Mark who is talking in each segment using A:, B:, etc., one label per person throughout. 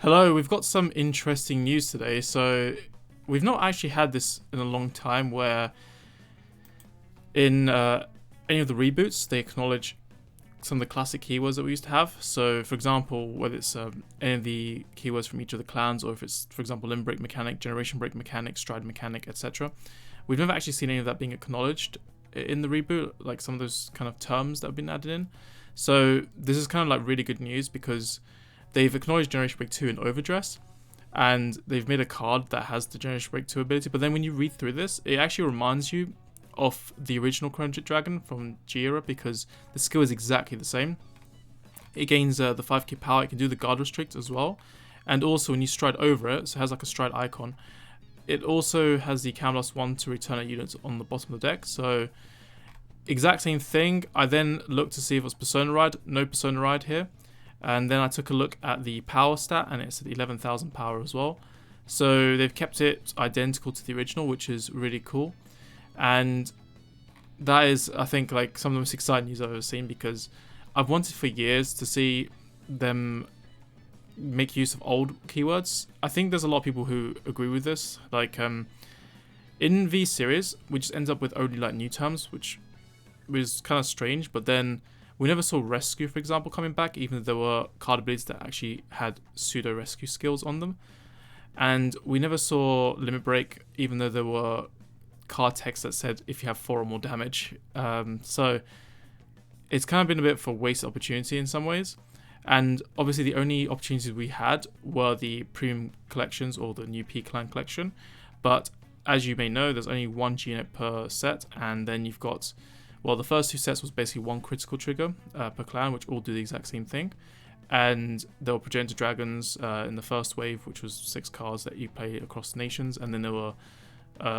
A: Hello, we've got some interesting news today. So, we've not actually had this in a long time where in any of the reboots they acknowledge some of the classic keywords that we used to have. So, for example, whether it's any of the keywords from each of the clans, or if it's, for example, limb break mechanic, generation break mechanic, stride mechanic, etc. We've never actually seen any of that being acknowledged in the reboot, like some of those kind of terms that have been added in. So, this is kind of like really good news because they've acknowledged Generation Break 2 in overdress, and they've made a card that has the Generation Break 2 ability. But then when you read through this, it actually reminds you of the original Chronojet Dragon from G era because the skill is exactly the same. It gains the 5k power, it can do the guard restrict as well, and also when you stride over it, so it has like a stride icon, it also has the Camelot 1 to return a unit on the bottom of the deck, so exact same thing. I then looked to see if it was Persona Ride, no Persona Ride here. And then I took a look at the power stat, and it's at 11,000 power as well. So they've kept it identical to the original, which is really cool. And that is, I think, like some of the most exciting news I've ever seen, because I've wanted for years to see them make use of old keywords. I think there's a lot of people who agree with this. Like in V series, we just ends up with only like new terms, which was kind of strange. But then we never saw Rescue, for example, coming back, even though there were card abilities that actually had pseudo-rescue skills on them. And we never saw Limit Break, even though there were card text that said if you have 4 or more damage. So it's kind of been a bit of a wasted opportunity in some ways. And obviously the only opportunities we had were the premium collections or the new P-Clan collection. But as you may know, there's only one unit per set, and then you've got... Well, the first 2 sets was basically 1 critical trigger per clan, which all do the exact same thing. And there were Progenitor Dragons in the first wave, which was 6 cards that you play across nations. And then there were,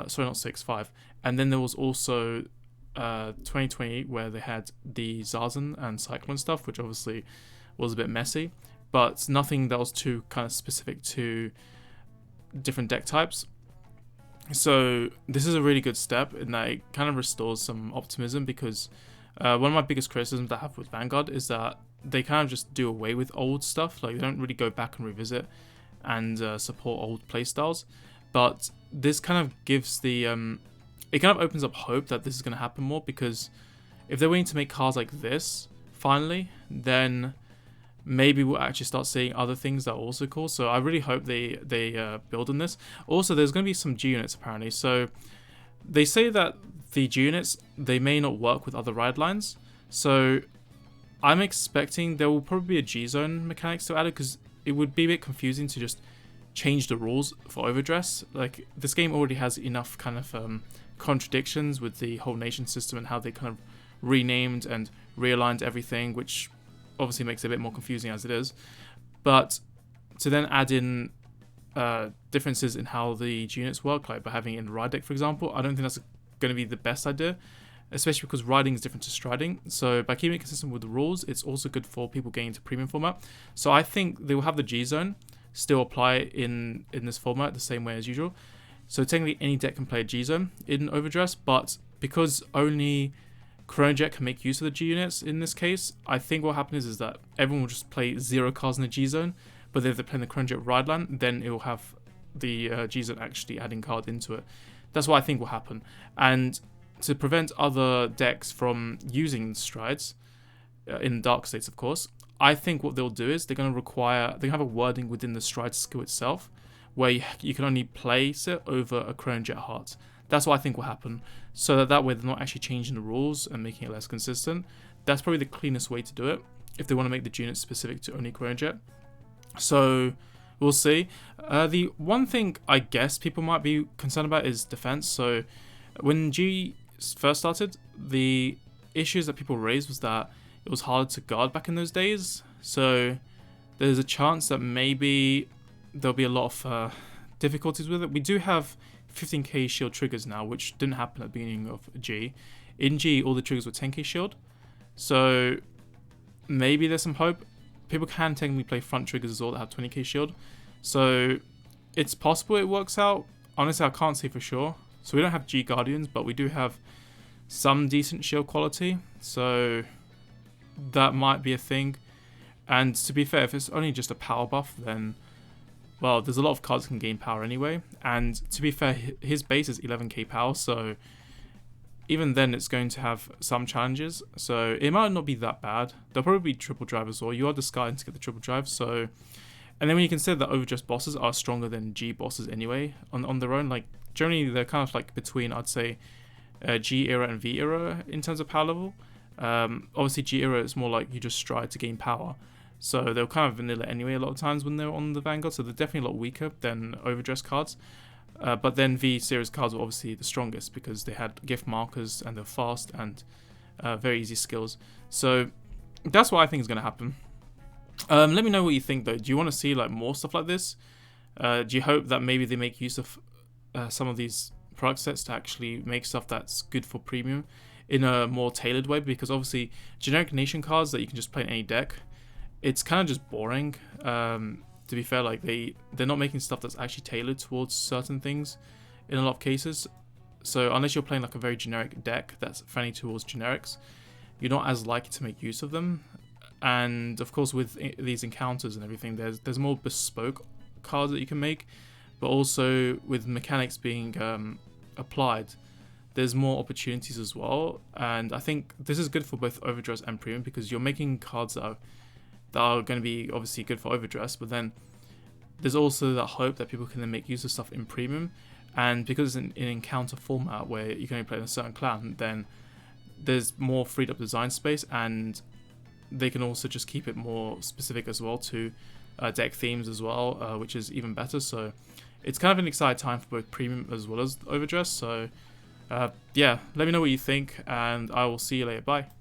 A: sorry, not 6, 5. And then there was also 2020, where they had the Zazen and Cyclone stuff, which obviously was a bit messy. But nothing that was too kind of specific to different deck types. So this is a really good step in that it kind of restores some optimism, because one of my biggest criticisms I have with Vanguard is that they kind of just do away with old stuff. Like, they don't really go back and revisit and support old playstyles. But this kind of gives the... it kind of opens up hope that this is going to happen more, because if they're willing to make cards like this, finally, then maybe we'll actually start seeing other things that are also cool. So I really hope they build on this. Also, there's going to be some G units apparently. So they say that the G units, they may not work with other ride lines. So I'm expecting there will probably be a G zone mechanic still added, because it would be a bit confusing to just change the rules for overdress. Like, this game already has enough kind of contradictions with the whole nation system and how they kind of renamed and realigned everything, which obviously makes it a bit more confusing as it is. But to then add in differences in how the G units work, like by having it in ride deck, for example, I don't think that's going to be the best idea, especially because riding is different to striding. So by keeping it consistent with the rules, it's also good for people getting into premium format. So I think they will have the G zone still apply in this format the same way as usual. So technically any deck can play a G zone in overdress, but because only Chronojet can make use of the G units in this case, I think what will happen is that everyone will just play 0 cards in the G zone, but if they're playing the Chronojet ride line, then it will have the G zone actually adding card into it. That's what I think will happen. And to prevent other decks from using strides, in dark states of course, I think what they'll do is they're going to have a wording within the stride skill itself, where you can only place it over a Chronojet heart. That's what I think will happen, so that way they're not actually changing the rules and making it less consistent. That's probably the cleanest way to do it, if they want to make the units specific to only Chronojet. So we'll see. The one thing I guess people might be concerned about is defense. So when G first started, the issues that people raised was that it was harder to guard back in those days. So there's a chance that maybe there'll be a lot of difficulties with it. We do have 15k shield triggers now, which didn't happen at the beginning of G. In G, all the triggers were 10k shield, so maybe there's some hope. People can technically play front triggers as well that have 20k shield, so it's possible it works out. Honestly, I can't say for sure. So we don't have G Guardians, but we do have some decent shield quality, so that might be a thing. And to be fair, if it's only just a power buff, then well, there's a lot of cards that can gain power anyway. And to be fair, his base is 11k power, so even then it's going to have some challenges. So it might not be that bad. There'll probably be triple drive as well. You are discarding to get the triple drive, so... And then when you consider that overdress bosses are stronger than G bosses anyway on their own, like generally they're kind of like between, I'd say, G era and V era in terms of power level. Obviously G era is more like you just stride to gain power, so they're kind of vanilla anyway a lot of times when they're on the Vanguard, so they're definitely a lot weaker than overdress cards. But then V series cards were obviously the strongest because they had gift markers and they're fast and very easy skills. So that's what I think is going to happen. Let me know what you think though. Do you want to see like more stuff like this? Do you hope that maybe they make use of some of these product sets to actually make stuff that's good for premium in a more tailored way? Because obviously generic nation cards that you can just play in any deck, it's kind of just boring. To be fair, like they're not making stuff that's actually tailored towards certain things in a lot of cases. So unless you're playing like a very generic deck that's friendly towards generics, you're not as likely to make use of them. And of course with these encounters and everything, there's more bespoke cards that you can make, but also with mechanics being applied, there's more opportunities as well. And I think this is good for both overdress and premium because you're making cards that are going to be obviously good for overdress, but then there's also that hope that people can then make use of stuff in premium. And because it's an encounter format where you can only play in a certain clan, then there's more freed up design space, and they can also just keep it more specific as well to deck themes as well, which is even better. So it's kind of an exciting time for both premium as well as overdress. So yeah, let me know what you think, and I will see you later. Bye.